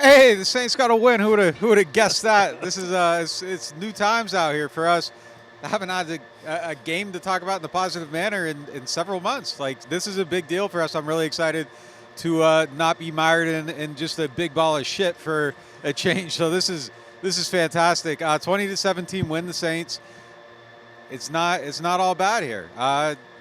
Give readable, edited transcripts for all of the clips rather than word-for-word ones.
Hey, the Saints got a win. Who would have guessed that? This is it's new times out here for us. I haven't had a game to talk about in a positive manner in several months. Like, this is a big deal for us. I'm really excited to not be mired in just a big ball of shit for a change. So this is fantastic. 20-17 win the Saints. It's not all bad here.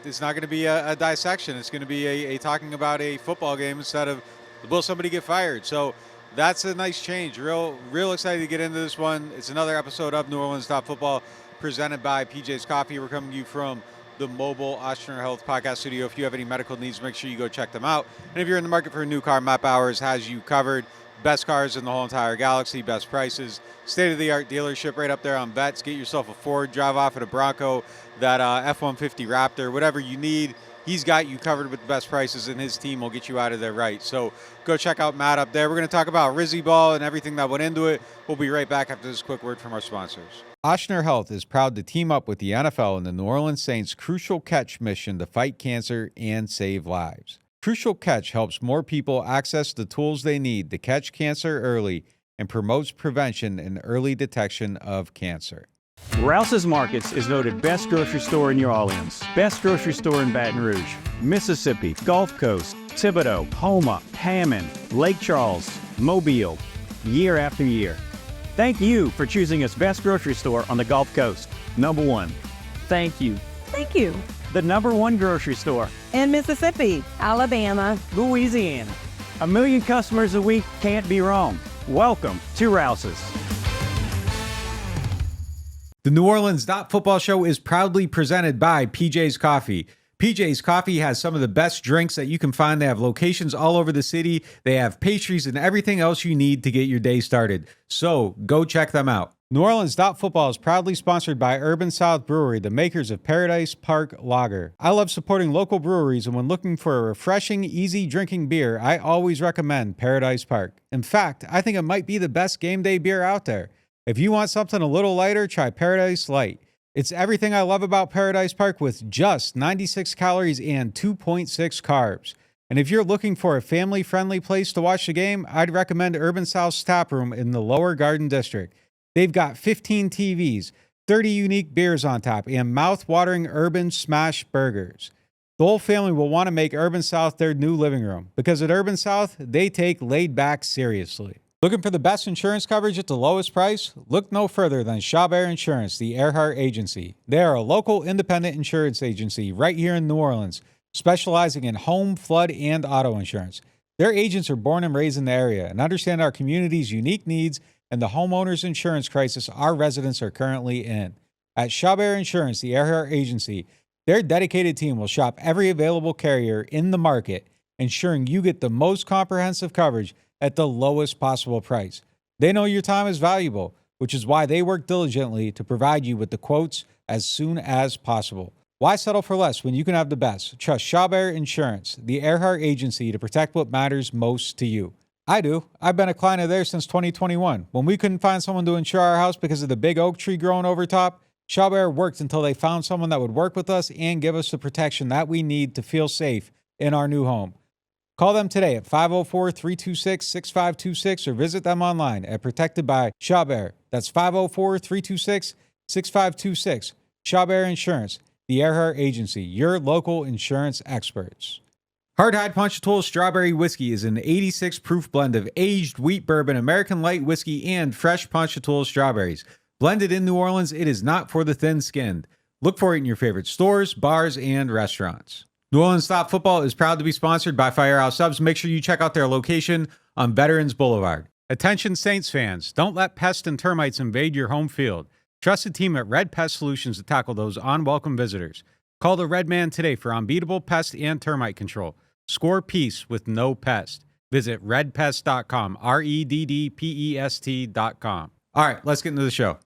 It's not going to be a dissection. It's going to be a talking about a football game instead of will somebody get fired. So that's a nice change. Real excited to get into this one. It's another episode of NewOrleans.Football presented by PJ's Coffee. We're coming to you from the mobile Oshner Health podcast studio. If you have any medical needs, make sure you go check them out. And if you're in the market for a new car, Map Hours has you covered. Best cars in the whole entire galaxy, best prices, state-of-the-art dealership right up there on Vets. Get yourself a Ford, drive off at a Bronco, that F-150 Raptor, whatever you need. He's got you covered with the best prices, and his team will get you out of there right. So go check out Matt up there. We're going to talk about Rizzi Ball and everything that went into it. We'll be right back after this quick word from our sponsors. Oshner Health is proud to team up with the NFL and the New Orleans Saints' Crucial Catch mission to fight cancer and save lives. Crucial Catch helps more people access the tools they need to catch cancer early and promotes prevention and early detection of cancer. Rouse's Markets is voted best grocery store in New Orleans, best grocery store in Baton Rouge, Mississippi, Gulf Coast, Thibodaux, Houma, Hammond, Lake Charles, Mobile, year after year. Thank you for choosing us best grocery store on the Gulf Coast. Number one. Thank you. Thank you. The number one grocery store In Mississippi, Alabama, Louisiana. 1 million customers a week can't be wrong. Welcome to Rouse's. The NewOrleans.Football show is proudly presented by PJ's Coffee. PJ's Coffee has some of the best drinks that you can find. They have locations all over the city. They have pastries and everything else you need to get your day started. So go check them out. NewOrleans.Football is proudly sponsored by Urban South Brewery, the makers of Paradise Park Lager. I love supporting local breweries, and when looking for a refreshing, easy drinking beer, I always recommend Paradise Park. In fact, I think it might be the best game day beer out there. If you want something a little lighter, try Paradise Light. It's everything I love about Paradise Park with just 96 calories and 2.6 carbs. And if you're looking for a family-friendly place to watch the game, I'd recommend Urban South's Tap Room in the Lower Garden District. They've got 15 TVs, 30 unique beers on tap, and mouth-watering urban smash burgers. The whole family will want to make Urban South their new living room, because at Urban South, they take laid back seriously. Looking for the best insurance coverage at the lowest price? Look no further than Chabert Insurance, the Earhart Agency. They are a local independent insurance agency right here in New Orleans, specializing in home, flood, and auto insurance. Their agents are born and raised in the area and understand our community's unique needs and the homeowners insurance crisis our residents are currently in. At Chabert Insurance, the Earhart Agency, their dedicated team will shop every available carrier in the market, ensuring you get the most comprehensive coverage at the lowest possible price. They know your time is valuable, which is why they work diligently to provide you with the quotes as soon as possible. Why settle for less when you can have the best? Trust Chabert Insurance, the Earhart Agency, to protect what matters most to you. I do. I've been a client of theirs since 2021. When we couldn't find someone to insure our house because of the big oak tree growing over top, Chabert worked until they found someone that would work with us and give us the protection that we need to feel safe in our new home. Call them today at 504-326-6526 or visit them online at Protected by Chabert. That's 504-326-6526. Chabert Insurance, the Earhart Agency, your local insurance experts. Hardhide Ponchatoula Strawberry Whiskey is an 86 proof blend of aged wheat bourbon, American light whiskey, and fresh Ponchatoula strawberries. Blended in New Orleans, it is not for the thin-skinned. Look for it in your favorite stores, bars, and restaurants. NewOrleans.Football is proud to be sponsored by Firehouse Subs. Make sure you check out their location on Veterans Boulevard. Attention Saints fans, don't let pests and termites invade your home field. Trust the team at Red Pest Solutions to tackle those unwelcome visitors. Call the Red Man today for unbeatable pest and termite control. Score peace with no pest. Visit redpest.com, REDDPEST.com. All right, let's get into the show.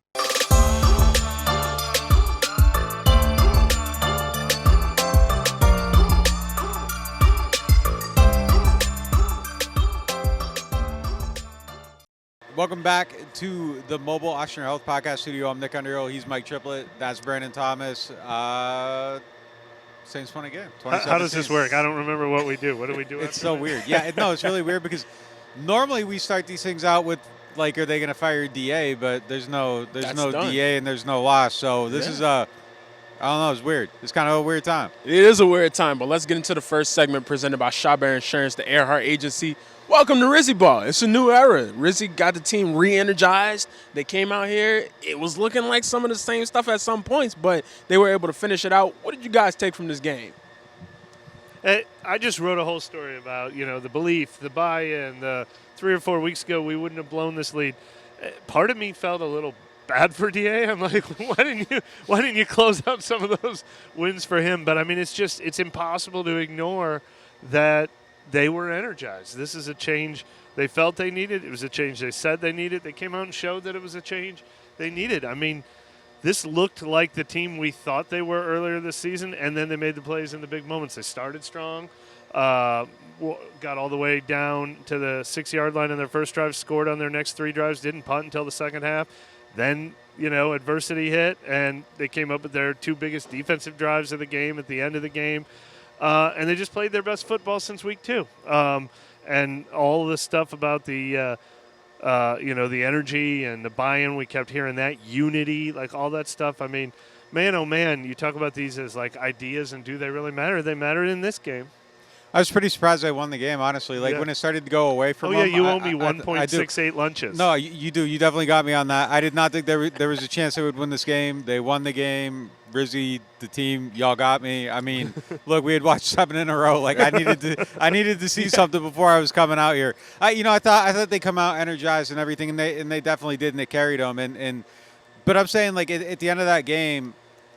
Welcome back to the mobile Oshner Health podcast studio. I'm Nick Underhill. He's Mike Triplett. That's Brandon Thomas. Saints won again. How does this work? I don't remember what we do. What do we do? It's so weird. Yeah, no, it's really weird because Normally we start these things out with like, are they going to fire DA? But there's no done. DA and there's no loss. So this is I don't know. It's weird. It's kind of a weird time. It is a weird time, but let's get into the first segment presented by Shawbear Insurance, the Earhart Agency. Welcome to Rizzi Ball. It's a new era. Rizzi got the team re-energized. They came out here. It was looking like some of the same stuff at some points, but they were able to finish it out. What did you guys take from this game? I just wrote a whole story about, the belief, the buy-in. 3 or 4 weeks ago, we wouldn't have blown this lead. Part of me felt a little bad for DA. I'm like, why didn't you close out some of those wins for him? But I mean, it's impossible to ignore that they were energized. This is a change they felt they needed. It was a change they said they needed. They came out and showed that it was a change they needed. I mean, this looked like the team we thought they were earlier this season, and then they made the plays in the big moments. They started strong, got all the way down to the 6-yard line on their first drive, scored on their next 3 drives, didn't punt until the second half. Then, adversity hit, and they came up with their 2 biggest defensive drives of the game at the end of the game. And they just played their best football since week 2. And all the stuff about the energy and the buy-in, we kept hearing that, unity, like all that stuff. I mean, man, oh man, you talk about these as like ideas, and do they really matter? They mattered in this game. I was pretty surprised they won the game, honestly. Like, when it started to go away from them. You owe me 1.68 lunches. No, you do. You definitely got me on that. I did not think there was a chance they would win this game. They won the game. Rizzi, the team, y'all got me. I mean, look, we had watched 7 in a row. Like, I needed to see something before I was coming out here. I thought they come out energized and everything, and they definitely did, and they carried them. But I'm saying, like, at the end of that game,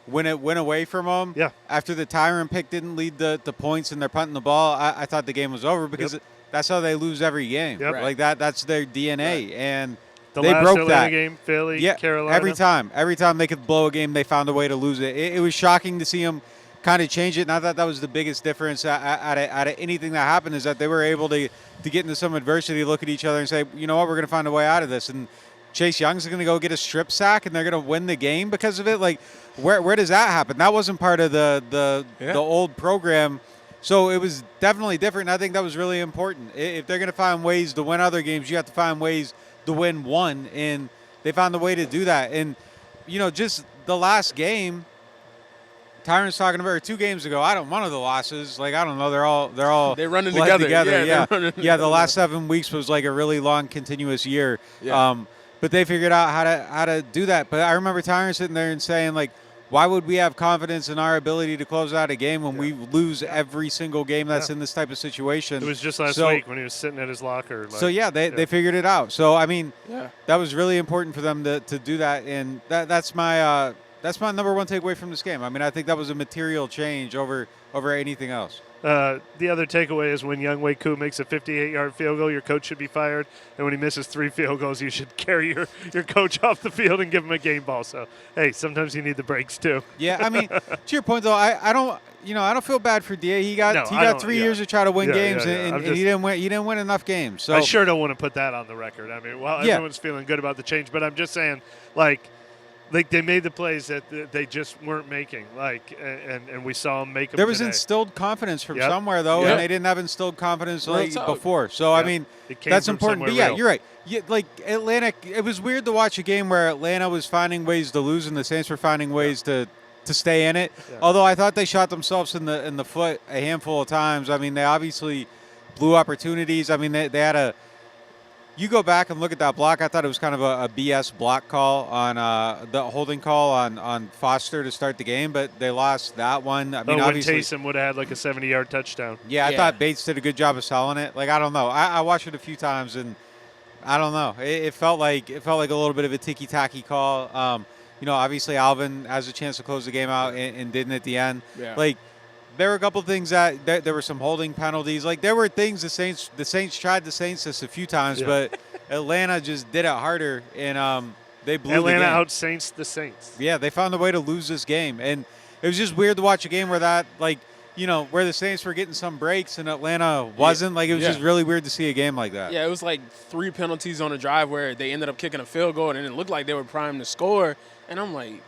when it went away from them, after the Tyron pick didn't lead the points and they're punting the ball, I thought the game was over because that's how they lose every game. Yep. Right? Like that's their DNA, and the they last broke Atlanta that game, Philly, Carolina. Every time they could blow a game, they found a way to lose it. It was shocking to see them kind of change it, and I thought that was the biggest difference out of anything that happened, is that they were able to get into some adversity, look at each other and say, you know what, we're going to find a way out of this. And Chase Young's going to go get a strip sack, and they're going to win the game because of it. Like, where does that happen? That wasn't part of the old program. So it was definitely different. And I think that was really important. If they're going to find ways to win other games, you have to find ways to win one, and they found a way to do that. And just the last game, Tyron's talking about, or 2 games ago, one of the losses, like, I don't know, they're running together. Yeah, the last 7 weeks was like a really long, continuous year. But they figured out how to do that. But I remember Tyron sitting there and saying, like, why would we have confidence in our ability to close out a game when we lose every single game that's in this type of situation? It was just last week when he was sitting at his locker. They figured it out. So, I mean, that was really important for them to do that. And that's my number one takeaway from this game. I mean, I think that was a material change over anything else. The other takeaway is when Younghoe Koo makes a 58-yard field goal, your coach should be fired. And when he misses 3 field goals, you should carry your coach off the field and give him a game ball. So, hey, sometimes you need the breaks too. Yeah, I mean, to your point though, I don't feel bad for DA. He got 3 years to try to win games, and he didn't win. He didn't win enough games. So I sure don't want to put that on the record. I mean, everyone's feeling good about the change, but I'm just saying, like they made the plays that they just weren't making, and we saw them make them. There was today. Instilled confidence from somewhere though, and they didn't have instilled confidence before. So I mean, that's important. But real. You're right. Like Atlanta, it was weird to watch a game where Atlanta was finding ways to lose and the Saints were finding ways to stay in it. Yeah. Although I thought they shot themselves in the foot a handful of times. I mean, they obviously blew opportunities. I mean, they had a. You go back and look at that block. I thought it was kind of a BS block call on the holding call on Foster to start the game, but they lost that one. I mean, obviously, when Taysom would have had like a 70-yard touchdown. Yeah, I thought Bates did a good job of selling it. Like, I don't know. I watched it a few times, and I don't know. It felt like a little bit of a ticky-tacky call. Obviously Alvin has a chance to close the game out and didn't at the end. Yeah. Like, there were a couple things that there were some holding penalties. Like, there were things the Saints tried the Saints this a few times, but Atlanta just did it harder, and they blew Atlanta the game. out-Saints the Saints. Yeah, they found a way to lose this game, and it was just weird to watch a game where where the Saints were getting some breaks and Atlanta wasn't. Like, it was just really weird to see a game like that. Yeah, it was like 3 penalties on a drive where they ended up kicking a field goal, and it looked like they were primed to score. And I'm like,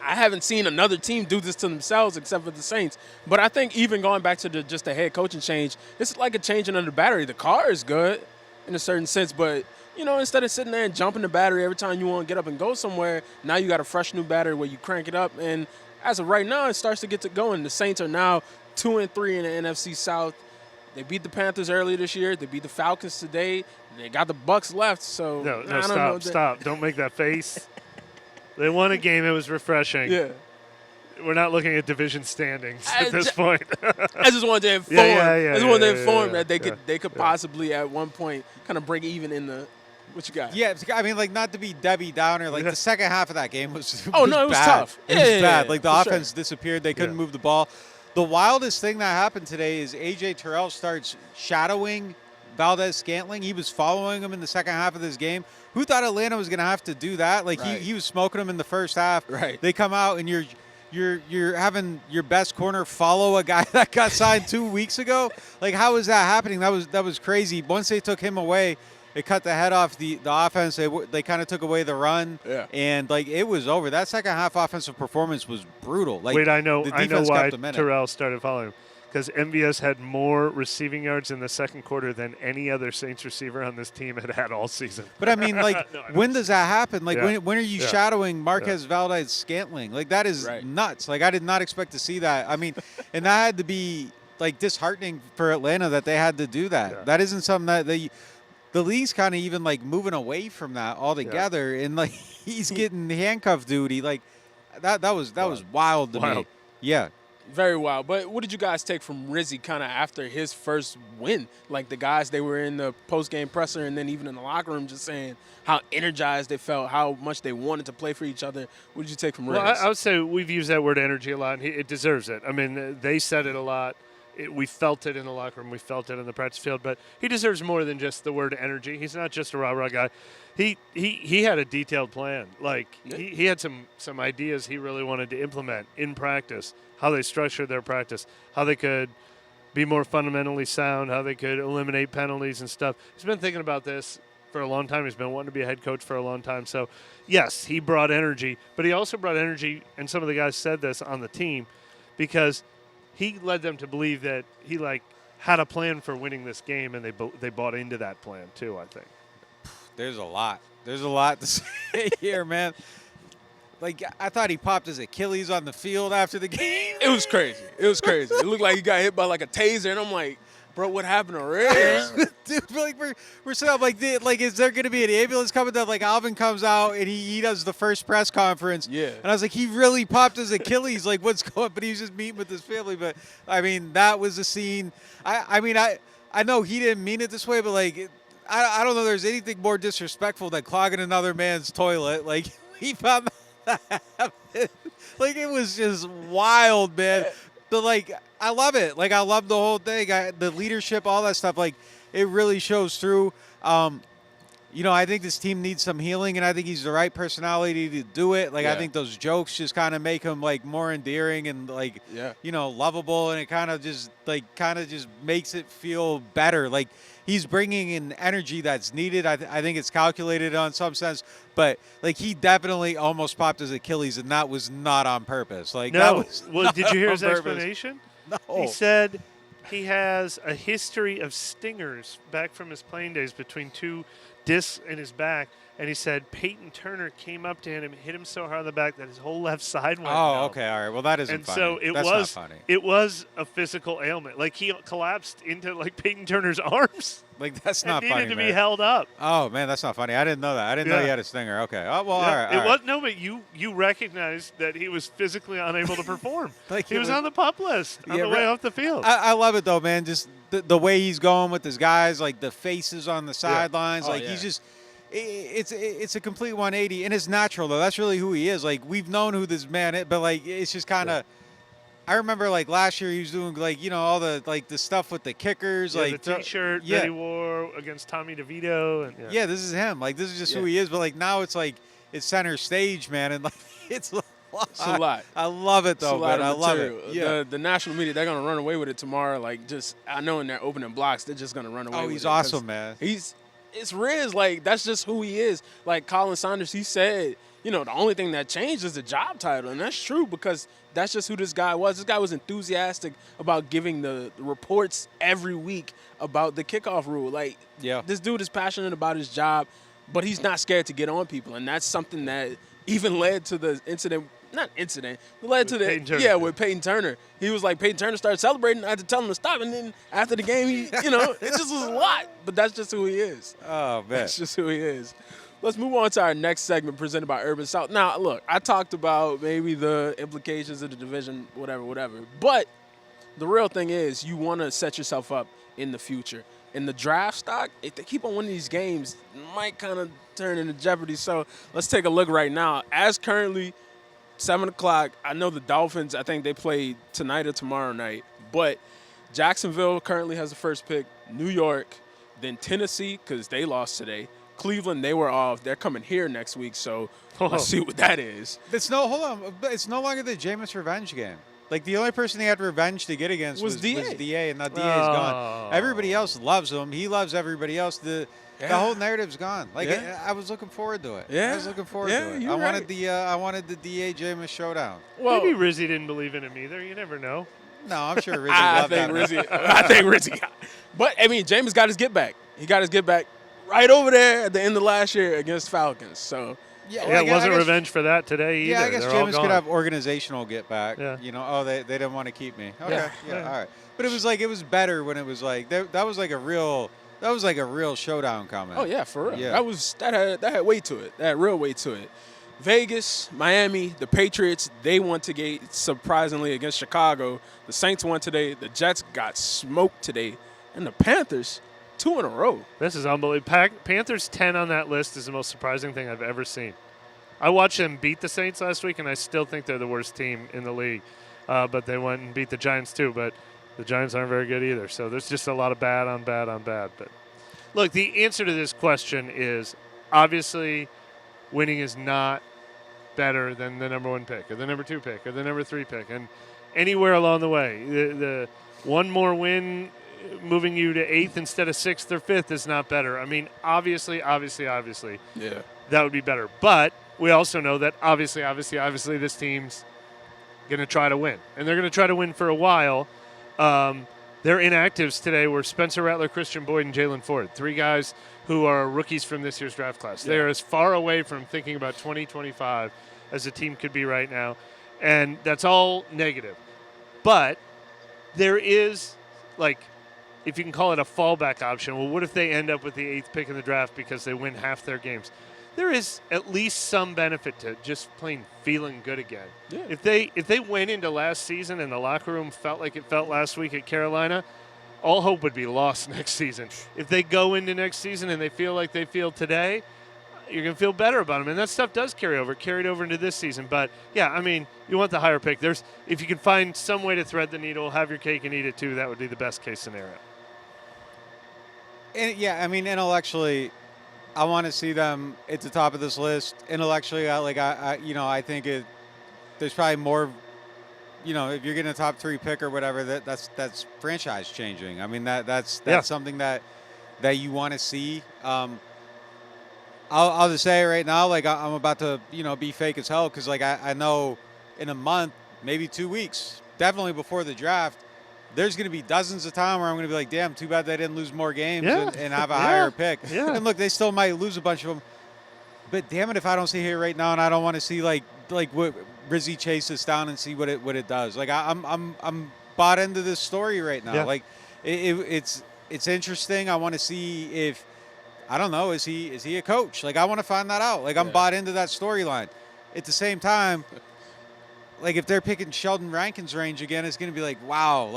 I haven't seen another team do this to themselves except for the Saints. But I think even going back to just the head coaching change, it's like a changing of the battery. The car is good in a certain sense, but instead of sitting there and jumping the battery every time you want to get up and go somewhere, now you got a fresh new battery where you crank it up. And as of right now, it starts to get to going. The Saints are now 2-3 in the NFC South. They beat the Panthers earlier this year. They beat the Falcons today. They got the Bucks left. So no, stop. Don't make that face. They won a game. It was refreshing. Yeah. We're not looking at division standings at this point. I just wanted to inform. That they could possibly at one point kind of break even in the. What you got? Yeah, I mean, like, not to be Debbie Downer, like, the second half of that game was it was bad. tough. It was bad. Like, the for offense disappeared. They couldn't move the ball. The wildest thing that happened today is A.J. Terrell starts shadowing Valdez-Scantling. He was following him in the second half of this game. Who thought Atlanta was going to have to do that? Like, he was smoking him in the first half. Right. They come out, and you're having your best corner follow a guy that got signed 2 weeks ago. Like, how is that happening? That was crazy. Once they took him away, it cut the head off the offense. They kind of took away the run, and like it was over. That second half offensive performance was brutal. Like, wait, I know why Terrell started following him, because MVS had more receiving yards in the second quarter than any other Saints receiver on this team had all season. But I mean, like, when does that happen? Like, when are you shadowing Marquez Valdez-Scantling? Like, that is nuts. Like, I did not expect to see that. I mean, and that had to be like disheartening for Atlanta that they had to do that. Yeah. That isn't something that the league's kind of even like moving away from that altogether, and like he's getting handcuff duty. Like that was wild to me. Yeah, very wild. But what did you guys take from Rizzi kind of after his first win? Like the guys, they were in the post-game presser and then even in the locker room just saying how energized they felt, how much they wanted to play for each other. What did you take from Rizzi? Well, I would say we've used that word energy a lot, and it deserves it. I mean, they said it a lot. We felt it in the locker room. We felt it in the practice field. But he deserves more than just the word energy. He's not just a rah-rah guy. He had a detailed plan. Like, he had some ideas he really wanted to implement in practice, how they structured their practice, how they could be more fundamentally sound, how they could eliminate penalties and stuff. He's been thinking about this for a long time. He's been wanting to be a head coach for a long time. So, yes, he brought energy. But he also brought energy, and some of the guys said this on the team, because – he led them to believe that he had a plan for winning this game, and they bought into that plan too, I think. There's a lot to say here, man. Like, I thought he popped his Achilles on the field after the game. It was crazy. It looked like he got hit by like a taser, and I'm like, bro, what happened to Riz? Dude, like we're set up like is there going to be an ambulance coming? That like Alvin comes out and he does the first press conference. Yeah. And I was like, he really popped his Achilles. Like, what's going? But he was just meeting with his family. But I mean, that was a scene. I know he didn't mean it this way, but like, I don't know. There's anything more disrespectful than clogging another man's toilet. Like, he found that. Like, it was just wild, man. But, like, I love it. Like, I love the whole thing. The leadership, all that stuff. Like, it really shows through. I think this team needs some healing, and I think he's the right personality to do it. Like, I think those jokes just kind of make him, like, more endearing and, like, lovable, and it kind of just makes it feel better. Like, he's bringing in energy that's needed. I think it's calculated on some sense, but like he definitely almost popped his Achilles, and that was not on purpose. Like, no. That was well, did you hear his explanation? No. He said he has a history of stingers back from his playing days between two discs in his back. And he said Peyton Turner came up to him and hit him so hard on the back that his whole left side went down. Okay, all right. Well, that isn't funny. And so That's not funny. It was a physical ailment. Like, he collapsed into, like, Peyton Turner's arms. Like, that's not funny, needed to be held up. Oh, man, that's not funny. I didn't know that. I didn't know he had a stinger. Okay. Oh, well, all right. No, but you recognized that he was physically unable to perform. Like, he was on the PUP list on the way off the field. I love it, though, man. Just the way he's going with his guys, like the faces on the sidelines. He's just – it's a complete 180, and it's natural, though. That's really who he is. Like, we've known who this man is, but, like, it's just kind of I remember, like, last year he was doing, like, all the, like, the stuff with the kickers. Like the T-shirt that he wore against Tommy DeVito. And, this is him. Like, this is just who he is. But, like, now it's, like, it's center stage, man. And, like, it's a lot. It's a lot. I love it, though, man. I love it. Yeah. The national media, they're going to run away with it tomorrow. Like, I know in their opening blocks, they're just going to run away with it. Oh, he's awesome, man. It's Riz. Like, that's just who he is. Like Colin Saunders, he said the only thing that changed is the job title, and that's true because that's just who this guy was. This guy was enthusiastic about giving the reports every week about the kickoff rule. Like, this dude is passionate about his job, but he's not scared to get on people, and that's something that even led to the incident. Not incident, it led to the with Peyton Turner. He was like, Peyton Turner started celebrating. I had to tell him to stop, and then after the game, it just was a lot. But that's just who he is. Oh man, that's just who he is. Let's move on to our next segment presented by Urban South. Now, look, I talked about maybe the implications of the division, whatever. But the real thing is you want to set yourself up in the future. In the draft stock, if they keep on winning these games, it might kind of turn into jeopardy. So let's take a look right now. As currently 7 o'clock, I know the Dolphins, I think they play tonight or tomorrow night. But Jacksonville currently has the first pick. New York, then Tennessee, because they lost today. Cleveland, they were off. They're coming here next week, so let's see what that is. It's no longer the Jameis revenge game. Like, the only person he had revenge to get against was DA, and now DA is gone. Everybody else loves him. He loves everybody else. The whole narrative's gone. Like, I was looking forward to it. I was looking forward to it. I wanted the DA Jameis showdown. Well, maybe Rizzi didn't believe in him either. You never know. No, I'm sure Rizzi loved that. I think Rizzi. But, I mean, Jameis got his get back. He got his get back right over there at the end of last year against Falcons. So it wasn't revenge for that today either. Yeah, I guess Jameis could have organizational get back. Yeah. They didn't want to keep me. Okay, all right. But it was better when it was like that was like a real showdown comment. Oh yeah, for real. Yeah. That had weight to it. That had real weight to it. Vegas, Miami, the Patriots, they won today surprisingly against Chicago. The Saints won today. The Jets got smoked today, and the Panthers 2 in a row. This is unbelievable. Panthers 10 on that list is the most surprising thing I've ever seen. I watched them beat the Saints last week, and I still think they're the worst team in the league. But they went and beat the Giants too. But the Giants aren't very good either. So there's just a lot of bad on bad on bad. But look, the answer to this question is obviously winning is not better than the number 1 pick or the number 2 pick or the number 3 pick. And anywhere along the way, the one more win moving you to 8th instead of 6th or 5th is not better. I mean, obviously, that would be better. But we also know that obviously, this team's going to try to win. And they're going to try to win for a while. Their inactives today were Spencer Rattler, Christian Boyd, and Jalen Ford, 3 guys who are rookies from this year's draft class. Yeah. They're as far away from thinking about 2025 as a team could be right now. And that's all negative. But there is, if you can call it a fallback option, well, what if they end up with the 8th pick in the draft because they win half their games? There is at least some benefit to just plain feeling good again. Yeah. If they went into last season and the locker room felt like it felt last week at Carolina, all hope would be lost next season. If they go into next season and they feel like they feel today, you're going to feel better about them. And that stuff does carried over into this season. But, yeah, I mean, you want the higher pick. If you can find some way to thread the needle, have your cake and eat it too, that would be the best case scenario. And, yeah, I mean, intellectually, I want to see them at the top of this list. Intellectually, I think there's probably more. If you're getting a top 3 pick or whatever, that's franchise changing. I mean, that's something that you want to see. I'll just say right now, I'm about to be fake as hell because I know in a month, maybe 2 weeks, definitely before the draft, there's going to be dozens of times where I'm going to be like, damn, too bad they didn't lose more games and have a higher pick. Yeah. And look, they still might lose a bunch of them. But damn it, if I don't see it right now and I don't want to see like what Rizzi chases down and see what it does. I'm bought into this story right now. Yeah. It's interesting. I want to see if, I don't know, is he a coach? I want to find that out. I'm bought into that storyline. At the same time, if they're picking Sheldon Rankins' range again, it's going to be like, wow,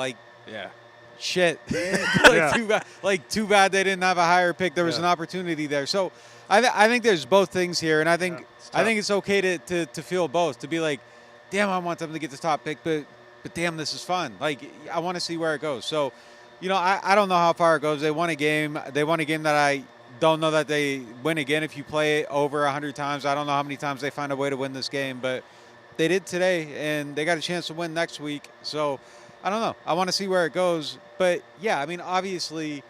shit. Too bad they didn't have a higher pick. There was an opportunity there. So I think there's both things here, and I think it's okay to feel both, to be like, damn, I want them to get the top pick, but damn, this is fun. I want to see where it goes. So, I don't know how far it goes. They won a game. They won a game that I don't know that they win again if you play it over 100 times. I don't know how many times they find a way to win this game, but they did today, and they got a chance to win next week. So I don't know. I want to see where it goes. But, yeah, I mean, obviously,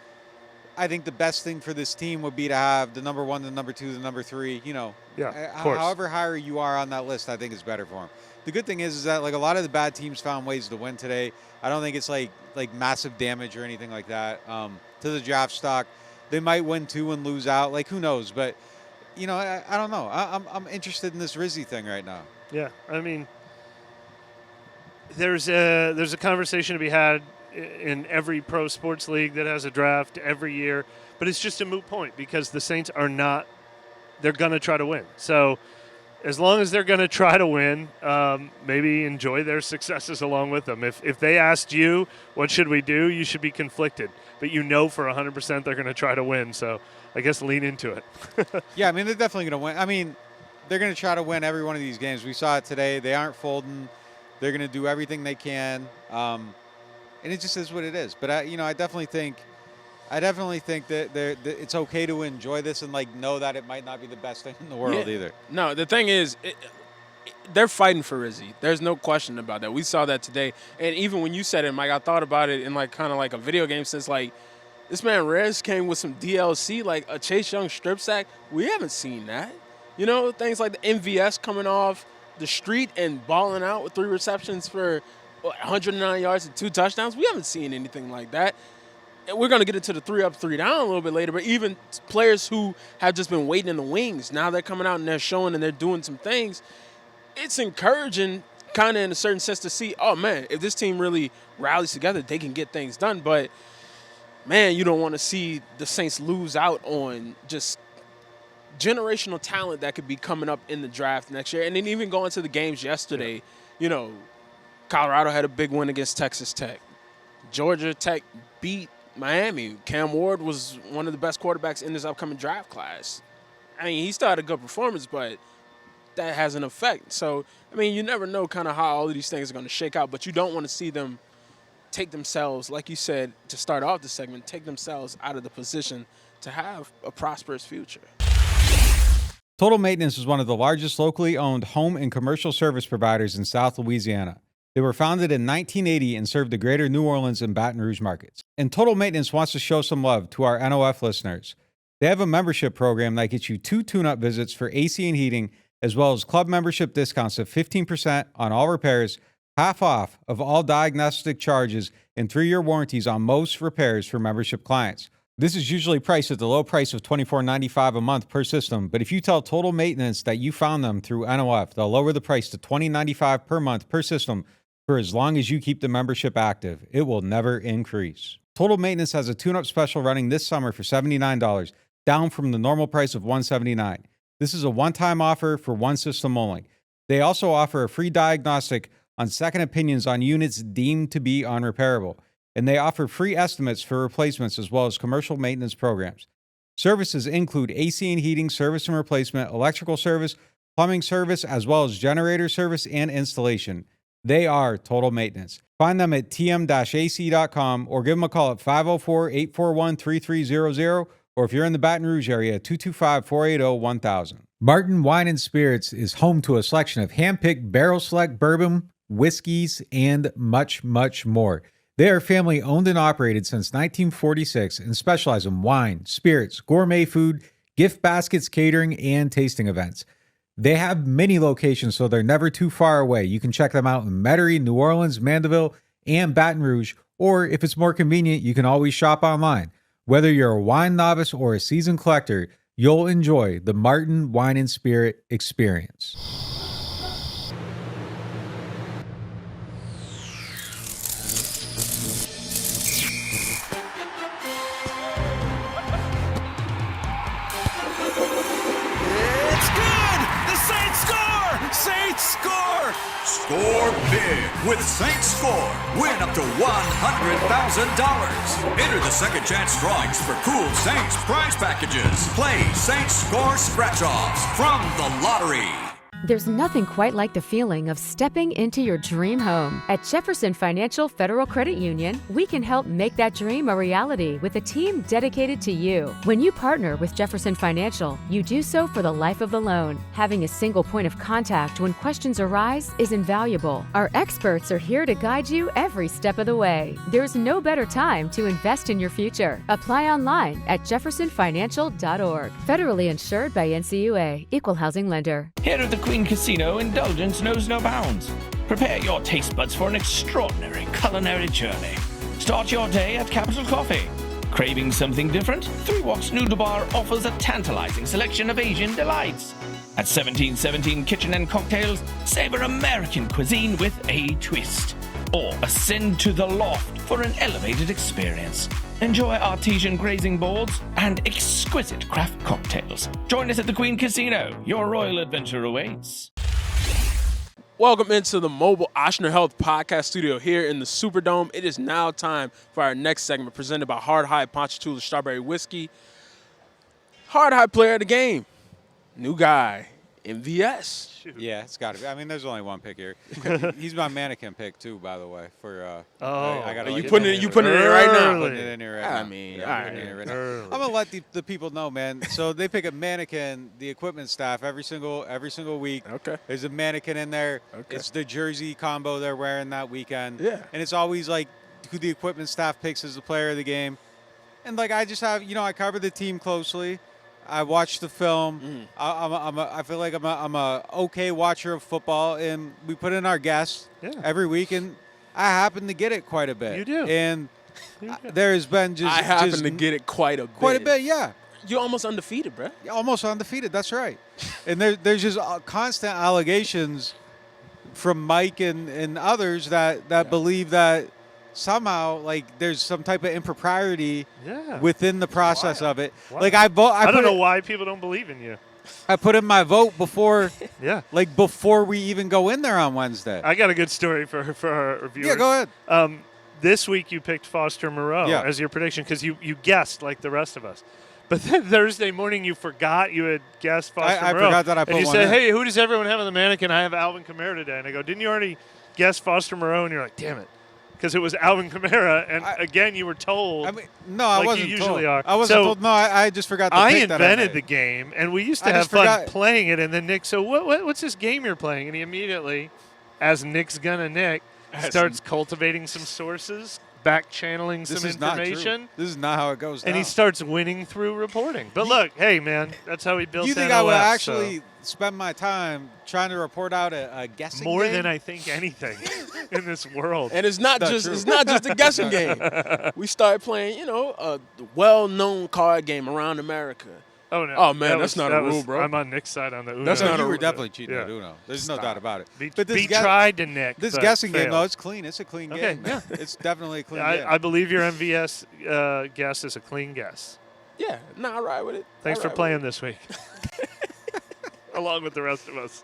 I think the best thing for this team would be to have the number 1, the number 2, the number 3, Yeah, of course. however higher you are on that list, I think is better for them. The good thing is that like a lot of the bad teams found ways to win today. I don't think it's like massive damage or anything like that to the draft stock. They might win 2 and lose out. Like, who knows? But, I don't know. I'm interested in this Rizzi thing right now. Yeah, I mean, there's a conversation to be had in every pro sports league that has a draft every year, but it's just a moot point because the Saints are not – they're going to try to win. So as long as they're going to try to win, maybe enjoy their successes along with them. If they asked you, what should we do, you should be conflicted. But for 100% they're going to try to win, so I guess lean into it. Yeah, I mean, they're definitely going to win. I mean, they're going to try to win every one of these games. We saw it today. They aren't folding. They're going to do everything they can. And it just is what it is. But I definitely think that it's okay to enjoy this and know that it might not be the best thing in the world either. No, the thing is, they're fighting for Rizzi. There's no question about that. We saw that today. And even when you said it, Mike, I thought about it in kind of like a video game sense. This man Rez came with some DLC, like a Chase Young strip sack. We haven't seen that. Things like the MVS coming off the street and balling out with 3 receptions for 109 yards and 2 touchdowns. We haven't seen anything like that. And we're going to get into the 3 up, 3 down a little bit later, but even players who have just been waiting in the wings, now they're coming out and they're showing and they're doing some things. It's encouraging kind of in a certain sense to see, oh, man, if this team really rallies together, they can get things done. But, man, you don't want to see the Saints lose out on just generational talent that could be coming up in the draft next year. And then even going to the games yesterday, Colorado had a big win against Texas Tech. Georgia Tech beat Miami. Cam Ward was one of the best quarterbacks in this upcoming draft class. I mean, he still had a good performance, but that has an effect. So, I mean, you never know kind of how all of these things are going to shake out, but you don't want to see them take themselves, like you said, to start off the segment, take themselves out of the position to have a prosperous future. Total Maintenance is one of the largest locally owned home and commercial service providers in South Louisiana. They were founded in 1980 and serve the greater New Orleans and Baton Rouge markets. And Total Maintenance wants to show some love to our NOF listeners. They have a membership program that gets you 2 tune-up visits for AC and heating, as well as club membership discounts of 15% on all repairs, half off of all diagnostic charges, and 3-year warranties on most repairs for membership clients. This is usually priced at the low price of $24.95 a month per system, but if you tell Total Maintenance that you found them through NOF, they'll lower the price to $20.95 per month per system for as long as you keep the membership active. It will never increase. Total Maintenance has a tune-up special running this summer for $79, down from the normal price of $179. This is a one-time offer for one system only. They also offer a free diagnostic on second opinions on units deemed to be unrepairable. And they offer free estimates for replacements as well as commercial maintenance programs. Services include AC and heating service and replacement, electrical service, plumbing service, as well as generator service and installation. They are Total Maintenance. Find them at tm-ac.com or give them a call at 504-841-3300, or if you're in the Baton Rouge area, 225-480-1000. Martin Wine and Spirits is home to a selection of hand-picked barrel select bourbon, whiskeys, and much, much more. They are family owned and operated since 1946 and specialize in wine, spirits, gourmet food, gift baskets, catering, and tasting events. They have many locations, so they're never too far away. You can check them out in Metairie, New Orleans, Mandeville, and Baton Rouge, or if it's more convenient, you can always shop online. Whether you're a wine novice or a seasoned collector, you'll enjoy the Martin Wine and Spirit experience. Score big with Saints Score. Win up to $100,000. Enter the second chance drawings for cool Saints prize packages. Play Saints Score scratch-offs from the lottery. There's nothing quite like the feeling of stepping into your dream home. At Jefferson Financial Federal Credit Union, we can help make that dream a reality with a team dedicated to you. When you partner with Jefferson Financial, you do so for the life of the loan. Having a single point of contact when questions arise is invaluable. Our experts are here to guide you every step of the way. There's no better time to invest in your future. Apply online at jeffersonfinancial.org. Federally insured by NCUA, Equal Housing Lender. Here at the Queen Casino, indulgence knows no bounds. Prepare your taste buds for an extraordinary culinary journey. Start your day at Capital Coffee. Craving something different? 3 Woks Noodle Bar offers a tantalizing selection of Asian delights. At 1717 Kitchen and Cocktails, savor American cuisine with a twist. Or ascend to the loft for an elevated experience. Enjoy artesian grazing boards and exquisite craft cocktails. Join us at the Queen Casino. Your royal adventure awaits. Welcome into the Mobile Ochsner Health Podcast Studio here in the Superdome. It is now time for our next segment presented by Hard High Ponchatoula Strawberry Whiskey. Hard High player of the game. New guy, MVS. Yeah, it's got to be. I mean, there's only one pick here. He's my mannequin pick too, by the way. For I gotta you putting it in right now. Putting it in here right now. I mean, Yeah, all putting it in here right. right now. I'm gonna let the people know, man. So they pick a mannequin, the equipment staff every single week. Okay. There's a mannequin in there. Okay. It's the jersey combo they're wearing that weekend. Yeah. And it's always like who the equipment staff picks as the player of the game. And like I just have, I cover the team closely. I watch the film. I feel like I'm a okay watcher of football, and we put in our guests every week, and I happen to get it quite a bit. You do. And there has been I happen to get it quite a bit. Quite a bit, yeah. You're almost undefeated, bro. Almost undefeated, that's right. And there's just constant allegations from Mike and others that believe that somehow, like, there's some type of impropriety within the process of it. Why? Like, I don't know why people don't believe in you. I put in my vote before, Yeah. before we even go in there on Wednesday. I got a good story for our viewers. Yeah, go ahead. This week you picked Foster Moreau as your prediction because you guessed like the rest of us. But then Thursday morning you forgot you had guessed Foster I Moreau. forgot that I put And you one said, in. hey, who does everyone have on the mannequin? I have Alvin Kamara today. And I go, didn't you already guess Foster Moreau? And you're like, damn it. Because it was Alvin Kamara, and again, you were told. I mean, no, I like wasn't you usually told. are. I wasn't So told. No, I just forgot to I pick that invented I the made. game, and we used to I have just fun forgot- playing it. And then Nick, so what's this game you're playing? And he immediately, as Nick's gonna Nick, starts cultivating some sources, back channeling some This is not information. true. This is not how it goes And down. he starts winning through reporting. But look, hey, man, that's how he built Do you think NOS, I would so actually spend my time trying to report out a guessing more game? than I think anything in this world. And it's not That's just true. a guessing game. We started playing, a well-known card game around America. Oh, no. Oh, man, That that's was- not that a rule, was- bro. I'm on Nick's side on the Uno. That's No, not you a were rule. definitely cheating Yeah. at Uno. There's no doubt about it. Be this tried to Nick. This but guessing game, failed. though, it's clean. It's a clean Okay, game. yeah. It's definitely a clean game. I believe your MVS guess is a clean guess. Yeah, I ride with it. Thanks I for ride playing this week. Along with the rest of us.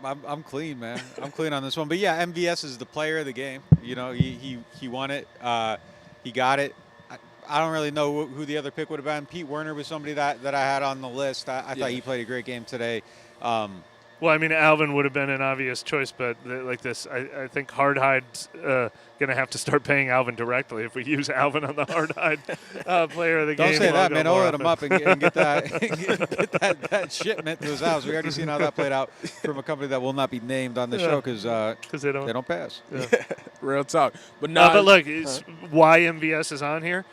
I'm clean, man. I'm clean on this one. But yeah, MVS is the player of the game. He won it. He got it. I don't really know who the other pick would have been. Pete Werner was somebody that I had on the list. I thought he played a great game today. Well, I mean, Alvin would have been an obvious choice, but I think Hardhide's going to have to start paying Alvin directly if we use Alvin on the Hardhide player of the game. Don't say that, logo man. more I'll hit him often. up and get that that shipment to his house. We already seen how that played out from a company that will not be named on the show because they don't. they don't pass. Real talk. But no, But look, it's why MVS is on here.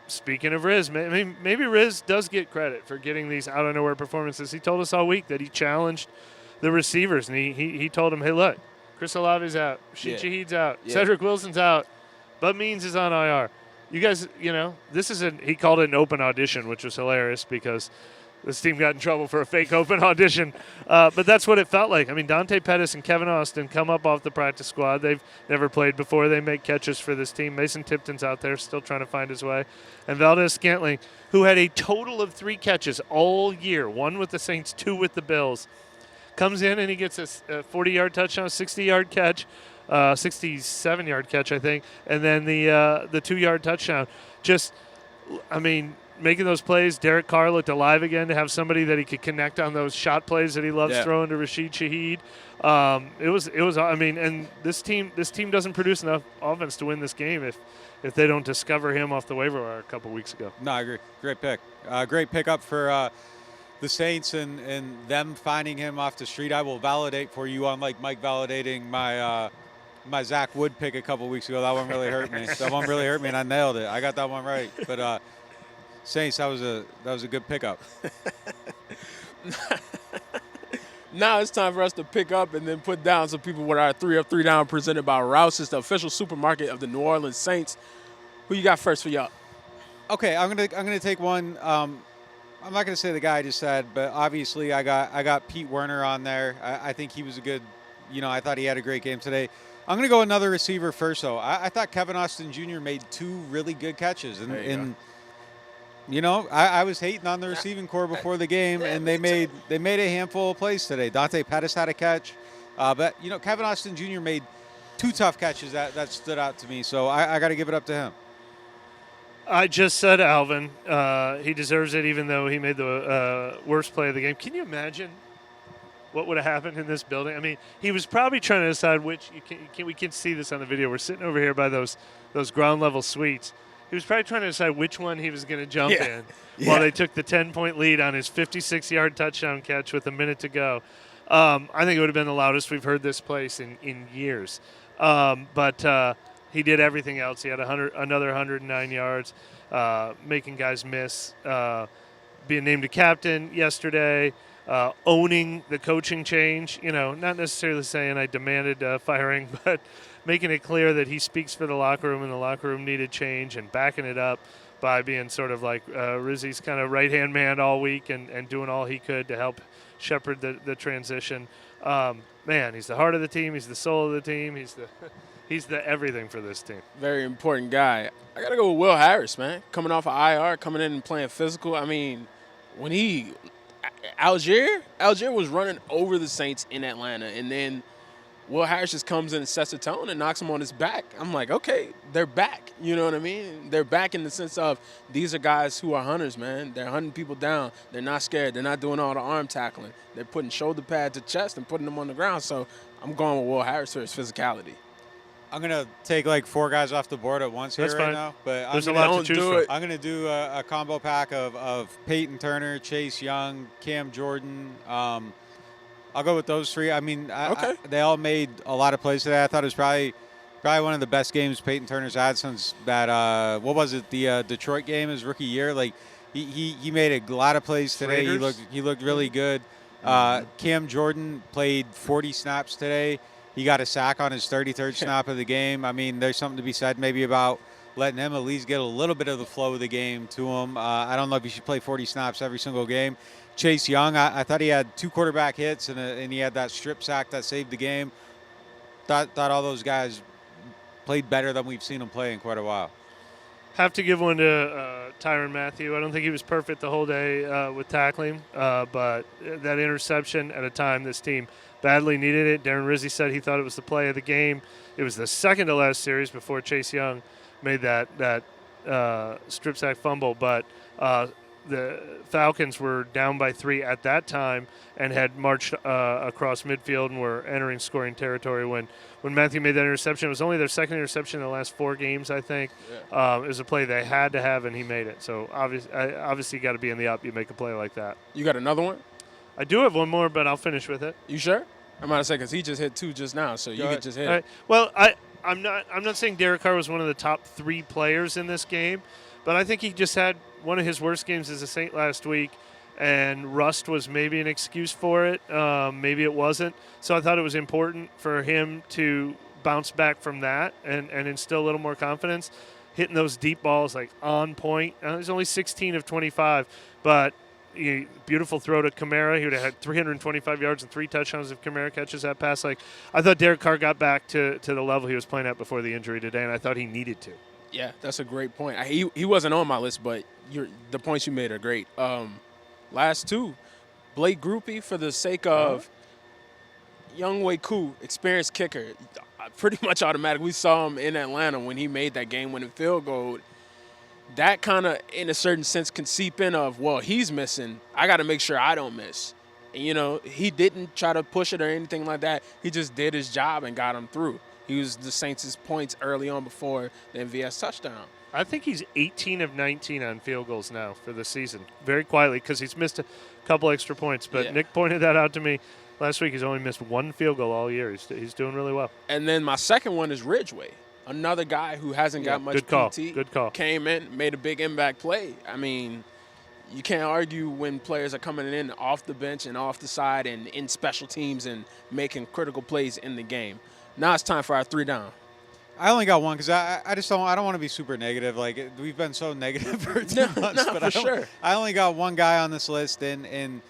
Speaking of Riz, maybe Riz does get credit for getting these out of nowhere performances. He told us all week that he challenged the receivers, and he told them, hey, look, Chris Olave's out, Sheet Shahid's out, Cedric Wilson's out, Bud Means is on IR. You guys, this is he called it an open audition, which was hilarious because this team got in trouble for a fake open audition. But that's what it felt like. I mean, Dante Pettis and Kevin Austin come up off the practice squad. They've never played before. They make catches for this team. Mason Tipton's out there still trying to find his way. And Valdez Scantling, who had a total of 3 catches all year, 1 with the Saints, 2 with the Bills, comes in and he gets a 40-yard touchdown, 60-yard catch, 67-yard catch, I think, and then the 2-yard touchdown. Just, I mean, making those plays. Derek Carr looked alive again to have somebody that he could connect on those shot plays that he loves throwing to Rashid Shaheed. It was. I mean, and this team doesn't produce enough offense to win this game if they don't discover him off the waiver wire a couple weeks ago. No, I agree. Great pick. Great pickup for the Saints and them finding him off the street. I will validate for you, unlike Mike validating my my Zach Wood pick a couple weeks ago. That one really hurt me. That one really hurt me, and I nailed it. I got that one right. But Saints, that was a good pickup. Now it's time for us to pick up and then put down some people with our 3 Up, 3 Down presented by Rouse's, the official supermarket of the New Orleans Saints. Who you got first for y'all? Okay, I'm gonna take one. I'm not gonna say the guy I just said, but obviously I got Pete Werner on there. I think he was a good. I thought he had a great game today. I'm going to go another receiver first, though. I thought Kevin Austin Jr. made 2 really good catches. And I was hating on the receiving core before the game, and they made a handful of plays today. Dante Pettis had a catch. But Kevin Austin Jr. made 2 tough catches that stood out to me. So I got to give it up to him. I just said Alvin. He deserves it, even though he made the worst play of the game. Can you imagine what would have happened in this building? I mean, he was probably trying to decide which. We can see this on the video. We're sitting over here by those ground level suites. He was probably trying to decide which one he was going to jump in while they took the 10-point lead on his 56-yard touchdown catch with a minute to go. I think it would have been the loudest we've heard this place in years. But he did everything else. He had another 109 yards, making guys miss, being named a captain yesterday. Owning the coaching change, not necessarily saying I demanded firing, but making it clear that he speaks for the locker room and the locker room needed change, and backing it up by being sort of like Rizzi's kind of right-hand man all week and doing all he could to help shepherd the transition. Man, he's the heart of the team. He's the soul of the team. He's the everything for this team. Very important guy. I got to go with Will Harris, man. Coming off of IR, coming in and playing physical. I mean, when Algier was running over the Saints in Atlanta, and then Will Harris just comes in and sets the tone and knocks him on his back. I'm like, okay, they're back. You know what I mean? They're back in the sense of these are guys who are hunters, man. They're hunting people down. They're not scared. They're not doing all the arm tackling. They're putting shoulder pad to chest and putting them on the ground. So I'm going with Will Harris for his physicality. I'm going to take like 4 guys off the board at once here right now. But there's a lot to choose from. I'm going to do a combo pack of Peyton Turner, Chase Young, Cam Jordan. I'll go with those 3. I mean, they all made a lot of plays today. I thought it was probably one of the best games Peyton Turner's had since that, the Detroit game his rookie year. Like, he made a lot of plays today. He looked really good. Cam Jordan played 40 snaps today. He got a sack on his 33rd snap of the game. I mean, there's something to be said maybe about letting him at least get a little bit of the flow of the game to him. I don't know if he should play 40 snaps every single game. Chase Young, I thought he had 2 quarterback hits and he had that strip sack that saved the game. Thought all those guys played better than we've seen them play in quite a while. Have to give one to Tyrann Mathieu. I don't think he was perfect the whole day with tackling, but that interception at a time this team badly needed it. Darren Rizzi said he thought it was the play of the game. It was the second to last series before Chase Young made that strip sack fumble, but the Falcons were down by 3 at that time and had marched across midfield and were entering scoring territory when Mathieu made that interception. It was only their second interception in the last 4 games, I think. Yeah. It was a play they had to have, and he made it. So obviously you got to be in the up. You make a play like that. You got another one? I do have one more, but I'll finish with it. You sure? I'm about to say because he just hit 2 just now, so you could just hit. All right. Well, I'm not saying Derek Carr was one of the top 3 players in this game, but I think he just had one of his worst games as a Saint last week, and rust was maybe an excuse for it. Maybe it wasn't. So I thought it was important for him to bounce back from that and instill a little more confidence, hitting those deep balls like on point. He's only 16 of 25, but beautiful throw to Kamara. He would have had 325 yards and 3 touchdowns if Kamara catches that pass. Like, I thought Derek Carr got back to the level he was playing at before the injury today, and I thought he needed to. Yeah, that's a great point. He wasn't on my list, but the points you made are great. Last 2, Blake Groupie for the sake of Young Wei Koo, experienced kicker. Pretty much automatic. We saw him in Atlanta when he made that game-winning field goal. that kind of, in a certain sense, can seep in of, well, he's missing. I got to make sure I don't miss. And, he didn't try to push it or anything like that. He just did his job and got him through. He used the Saints' points early on before the MVS touchdown. I think he's 18 of 19 on field goals now for the season, very quietly, because he's missed a couple extra points. But Yeah. Nick pointed that out to me last week. He's only missed one field goal all year. He's doing really well. And then my second one is Ridgeway, another guy who hasn't got much good call. PT. Good call. Came in, made a big impact play. I mean, you can't argue when players are coming in off the bench and off the side and in special teams and making critical plays in the game. Now it's time for our 3 down. I only got one because I just don't want to be super negative. Like, we've been so negative for 2 months, but I only got one guy on this list, and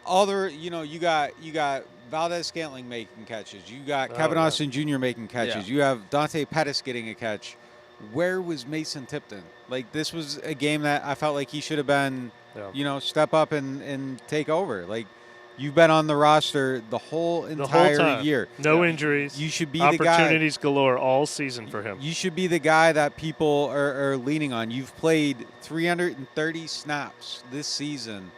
all the you got Valdez-Scantling making catches. You got Kevin Austin Jr. making catches. Yeah. You have Dante Pettis getting a catch. Where was Mason Tipton? Like, this was a game that I felt like he should have been, step up and take over. Like, you've been on the roster the whole entire year. No injuries. You should be the guy. Opportunities galore all season for him. You should be the guy that people are leaning on. You've played 330 snaps this season.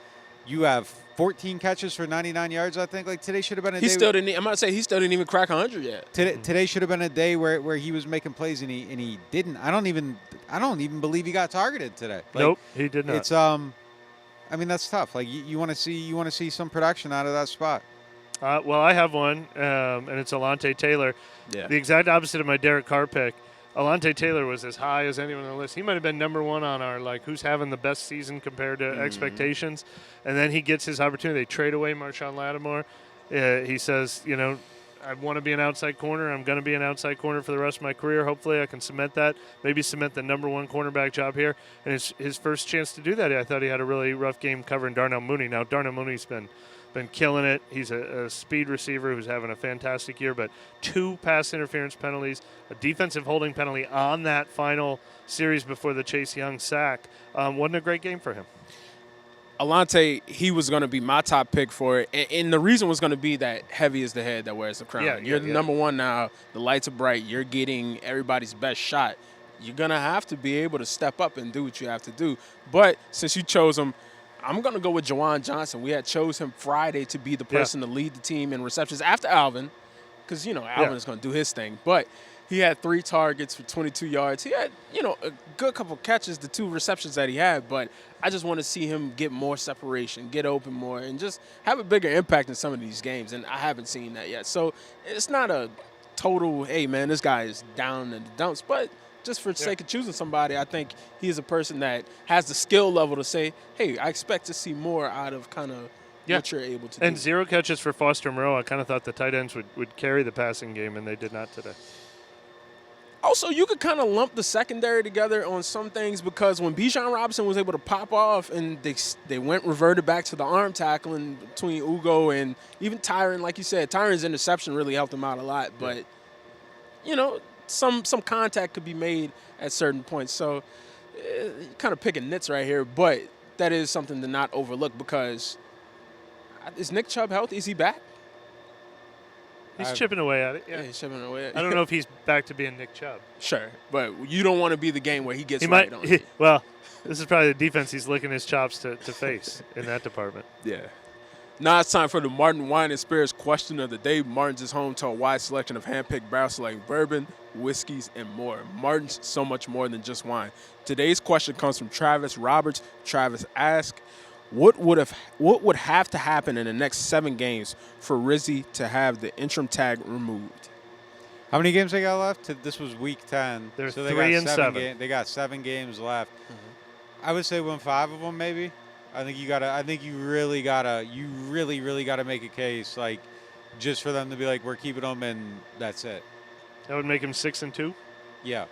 You have 14 catches for 99 yards, I think. Like, today should have been a day. I'm going to say he still didn't even crack 100 yet. Today should have been a day where he was making plays and he didn't. I don't even believe he got targeted today. Like, nope, he did not. It's I mean, that's tough. Like, you want to see some production out of that spot. Well, I have one, and it's Alontae Taylor. Yeah. The exact opposite of my Derek Carr pick. Alontae Taylor was as high as anyone on the list. He might have been number one on our, who's having the best season compared to expectations. And then he gets his opportunity. They trade away Marshawn Lattimore. He says, I want to be an outside corner. I'm going to be an outside corner for the rest of my career. Hopefully I can cement that, maybe cement the number one cornerback job here. And it's his first chance to do that. I thought he had a really rough game covering Darnell Mooney. Now, Darnell Mooney's been killing it. He's a speed receiver who's having a fantastic year, but 2 pass interference penalties, a defensive holding penalty on that final series before the Chase Young sack. Wasn't a great game for him. Alontae, he was going to be my top pick for it, and the reason was going to be that heavy is the head that wears the crown. You're the number one now. The lights are bright. You're getting everybody's best shot. You're going to have to be able to step up and do what you have to do. But since you chose him, I'm going to go with Jawan Johnson. We had chose him Friday to be the person to lead the team in receptions after Alvin, because, Alvin is going to do his thing. But he had 3 targets for 22 yards. He had, a good couple catches, the 2 receptions that he had. But I just want to see him get more separation, get open more, and just have a bigger impact in some of these games. And I haven't seen that yet. So it's not a total, hey, man, this guy is down in the dumps. But just for the sake of choosing somebody, I think he is a person that has the skill level to say, hey, I expect to see more out of kind of what you're able to do. And 0 catches for Foster Moreau. I kind of thought the tight ends would carry the passing game, and they did not today. Also, you could kind of lump the secondary together on some things, because when Bijan Robinson was able to pop off and they reverted back to the arm tackling between Ugo and even Tyron, like you said, Tyron's interception really helped him out a lot. But, some contact could be made at certain points. So kind of picking nits right here, but that is something to not overlook, because is Nick Chubb healthy? Is he back? He's chipping away at it. Yeah, he's chipping away at it. I don't know if he's back to being Nick Chubb. Sure, but you don't want to be the game where he gets right on it. Well, this is probably the defense he's licking his chops to face in that department. Yeah. Now it's time for the Martin Wine and Spirits question of the day. Martin's is home to a wide selection of hand-picked barrel-select bourbon, whiskeys, and more. Martin's so much more than just wine. Today's question comes from Travis Roberts. Travis asks, what would have to happen in the next 7 games for Rizzi to have the interim tag removed? How many games they got left? This was week 10. There's so 3 and 7. They got 7 games left. Mm-hmm. I would say win 5 of them, maybe. I think you really gotta make a case, like, just for them to be like, we're keeping them and that's it. That would make him 6-2. Yeah.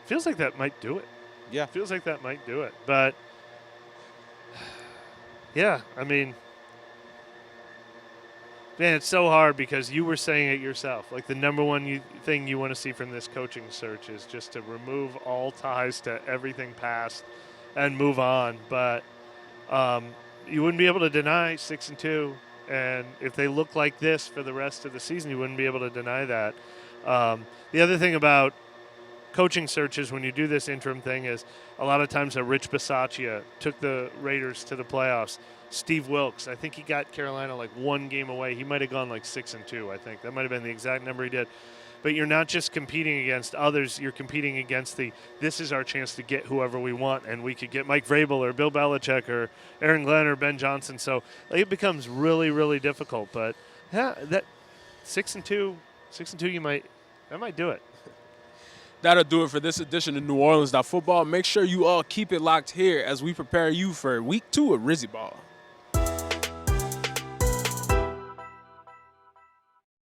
Feels like that might do it. Yeah. Feels like that might do it. But yeah, I mean, man, it's so hard, because you were saying it yourself. Like, the number one thing you want to see from this coaching search is just to remove all ties to everything past and move on. But you wouldn't be able to deny 6-2, and if they look like this for the rest of the season, you wouldn't be able to deny that. The other thing about coaching searches when you do this interim thing is a lot of times a Rich Bisaccia took the Raiders to the playoffs. Steve Wilkes, I think he got Carolina like one game away. He might have gone like 6-2, I think. That might have been the exact number he did. But you're not just competing against others. You're competing against this is our chance to get whoever we want, and we could get Mike Vrabel or Bill Belichick or Aaron Glenn or Ben Johnson. So it becomes really, really difficult. But, yeah, that 6-2, that might do it. That'll do it for this edition of NewOrleans.Football. Make sure you all keep it locked here as we prepare you for week 2 of Rizzi Ball.